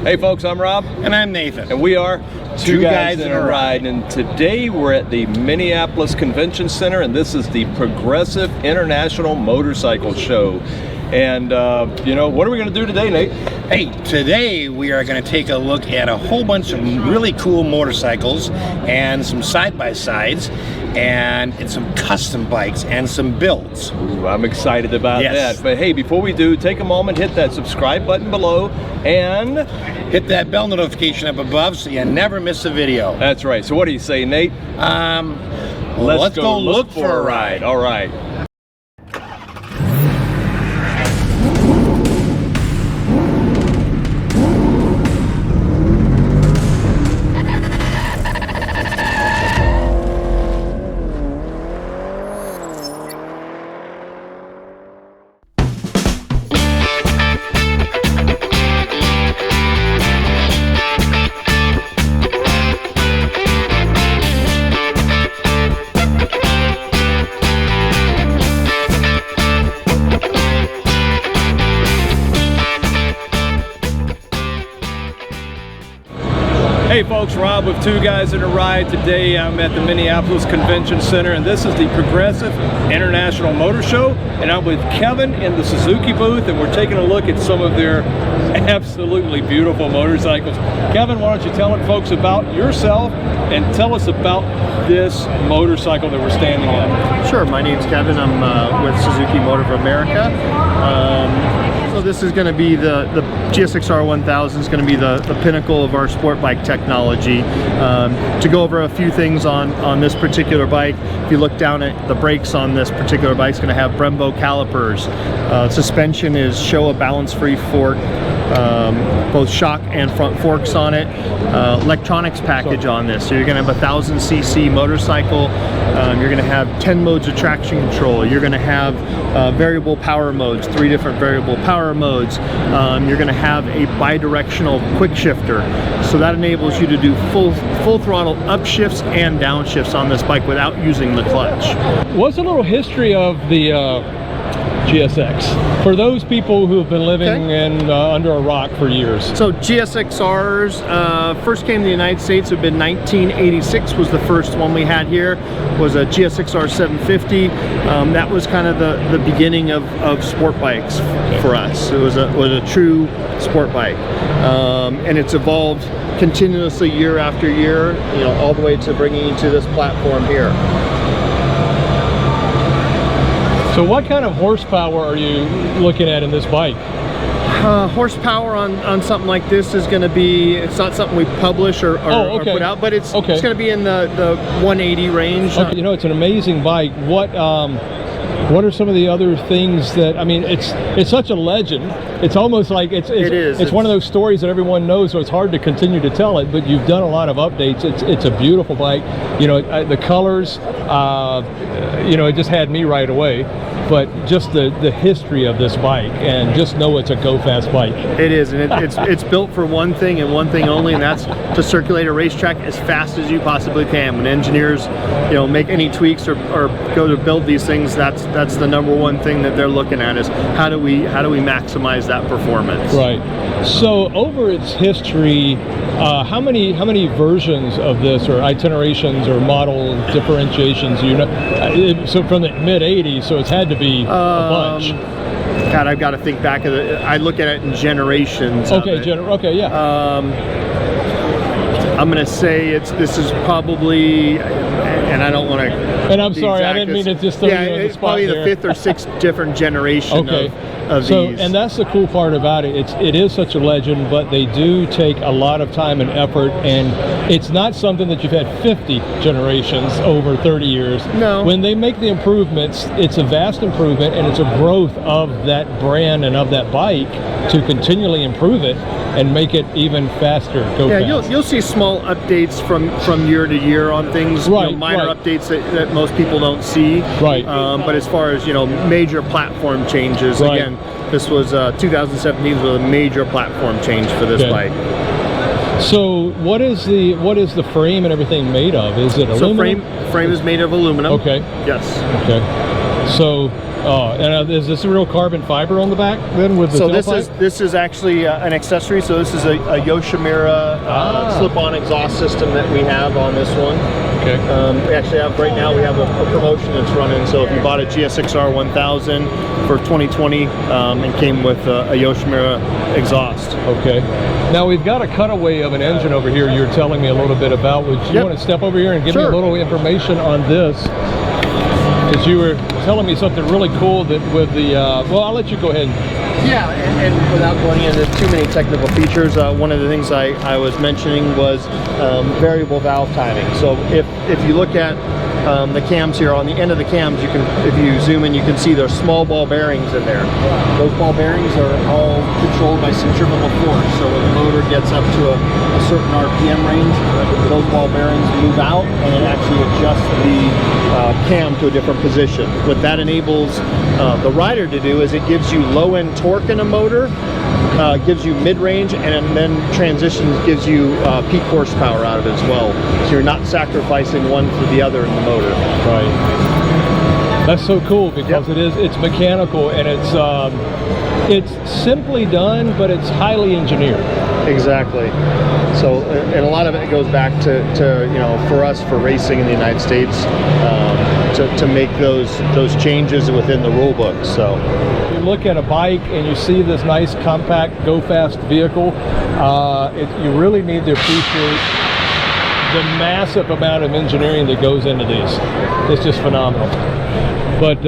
Hey folks, I'm Rob. And I'm Nathan. And we are Two Guys in a Ride. And today we're at the Minneapolis Convention Center, and this is the Progressive International Motorcycle Show. And, you know, what are we going to do today, Nate? Hey, today we are going to take a look at a whole bunch of really cool motorcycles and some side-by-sides and some custom bikes and some builds. Ooh, I'm excited about that. But hey, before we do, take a moment, hit that subscribe button below and hit that bell notification up above so you never miss a video. That's right. So what do you say, Nate? Let's go look for a ride. All right. Hey folks, Rob with Two Guys in a Ride. Today I'm at the Minneapolis Convention Center, and this is the Progressive International Motor Show, and I'm with Kevin in the Suzuki booth, and we're taking a look at some of their absolutely beautiful motorcycles. Kevin, why don't you tell folks about yourself and tell us about this motorcycle that we're standing on. Sure, my name's Kevin. I'm with Suzuki Motor of America. So this is going to be the GSX-R 1000 is going to be the pinnacle of our sport bike technology. To go over a few things on this particular bike, if you look down at the brakes on this particular bike, it's going to have Brembo calipers. Suspension is Showa balance-free fork, both shock and front forks on it. Electronics package on this, so you're going to have a 1000cc motorcycle. You're going to have 10 modes of traction control. You're going to have variable power modes, 3 different variable power modes. You're going to have a bi-directional quick shifter, so that enables you to do full throttle upshifts and downshifts on this bike without using the clutch. What's a little history of the GSX for those people who have been living in under a rock for years? So GSX-Rs first came to the United States. It had been 1986 was the first one we had here. Was a GSX-R 750. That was kind of the beginning of sport bikes for us. It was a true sport bike, and it's evolved continuously year after year, you know, all the way to bringing you to this platform here. So what kind of horsepower are you looking at in this bike? Horsepower on something like this is going to be, it's not something we publish or put out, but it's going to be in the 180 range. Okay, you know, it's an amazing bike. What are some of the other things that, I mean, it's such a legend. It's almost like it's one of those stories that everyone knows, so it's hard to continue to tell it, but you've done a lot of updates. It's a beautiful bike. You know, the colors, you know, it just had me right away. But just the history of this bike, and just know it's a go-fast bike. It is, and it's built for one thing and one thing only, and that's to circulate a racetrack as fast as you possibly can. When engineers, you know, make any tweaks or go to build these things, that's the #1 thing that they're looking at, is how do we maximize that performance. Right. So over its history, how many versions of this, or itinerations, or model differentiations, you know? So from the mid '80s, so it's had to be a bunch. God, I've got to think back. I look at it in generations. Okay, okay, yeah. I'm going to say this is probably, and I don't want to. And I'm sorry, I didn't mean to just throw you on the spot. Probably the 5th or 6th different generation of these. And that's the cool part about it. It is such a legend, but they do take a lot of time and effort, and it's not something that you've had 50 generations over 30 years. No. When they make the improvements, it's a vast improvement, and it's a growth of that brand and of that bike to continually improve it and make it even faster. You'll see small updates from year to year on things, right, you know, minor updates that most people don't see. Right. But as far as, you know, major platform changes, again, this was 2017 was a major platform change for this bike. So what is the frame and everything made of? Is it aluminum? So frame is made of aluminum. Okay. Yes. Okay. So Oh, and is this a real carbon fiber on the back then with the tailpipe? this is actually an accessory. So this is a Yoshimura slip-on exhaust system that we have on this one. Okay. We actually have right now, we have a promotion that's running. So if you bought a GSX-R 1000 for 2020, it came with a Yoshimura exhaust. Okay. Now we've got a cutaway of an engine over here you're telling me a little bit about. Would you want to step over here and give me a little information on this? Because you were telling me something really cool that with the, well, I'll let you go ahead. Yeah, and without going into too many technical features, one of the things I was mentioning was variable valve timing. So if you look at the cams here, on the end of the cams, you can, if you zoom in, you can see there's small ball bearings in there. Those ball bearings are all controlled by centrifugal force. So when the motor gets up to a certain RPM range, those ball bearings move out and it actually adjusts the cam to a different position. What that enables the rider to do is it gives you low-end torque in a motor, gives you mid-range, and then transitions gives you peak horsepower out of it as well. So you're not sacrificing one for the other in the motor. Right. That's so cool because it's mechanical and it's simply done, but it's highly engineered. Exactly. So, and a lot of it goes back to you know, for us, for racing in the United States, to make those changes within the rule book. So you look at a bike and you see this nice compact go fast vehicle, you really need to appreciate the massive amount of engineering that goes into these. It's just phenomenal. But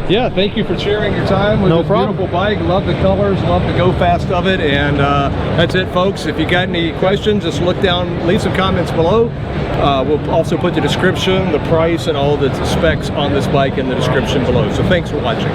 yeah, thank you for sharing your time with this beautiful bike. Love the colors, love the go fast of it, and that's it, folks. If you got any questions, just look down, leave some comments below. We'll also put the description, the price, and all the specs on this bike in the description below. So thanks for watching.